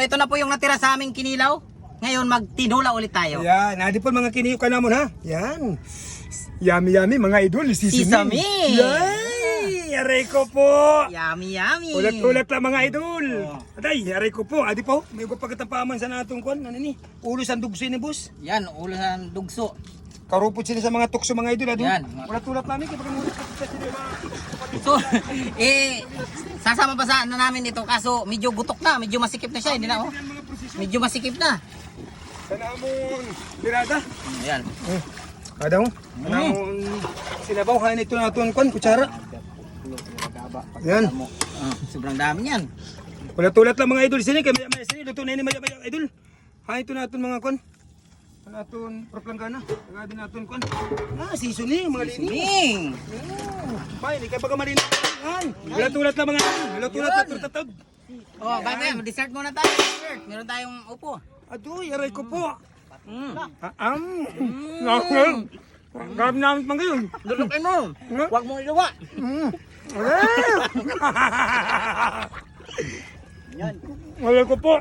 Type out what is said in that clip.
Ito na po yung natira sa aming kinilaw. Ngayon magtinula ulit tayo. Yan, adi po mga kiniyo ka naman ha. Yan. Yummy yummy mga idol. Sesame. Yay! Aray ko po. Yummy yummy. Ulat-ulat lang mga idol. Aday, aray ko po. Adi po, may pagkatapaman sa natong kon. Ano ni? Ulo sa dugso ni boss. Yan, ulo sa dugso. Karupot sila sa mga tukso mga idol. Adi. Yan. Ulat-ulat namin kapag ulat sa sila mga. So, sasama pa sa namin ito kaso medyo gutok na, medyo masikip na siya, hindi na oh. Medyo masikip na. Sana among birada. Ayan. Adaw. Namon sinabaw hain ito naton kon kutsara. Yan. Sobrang dami niyan. Ulat-ulat lang mga idol sini kay may sini luto na ini maya idol. Hain ito naton mga kon. Naton proplanggana. Gadi naton kon. Seasoning mga lini. Ning. Bay, ni kay baga malinaw. Ulat-ulat lang mga idol. Ulat-ulat at tatad. Oh, bye dessert muna tayo. Dessert. Meron tayong upo. Adoy, aray ko po. Mm. Grabe namin pang gayon. Lulukin mo. Huwag mong ilawa. Aray ko po.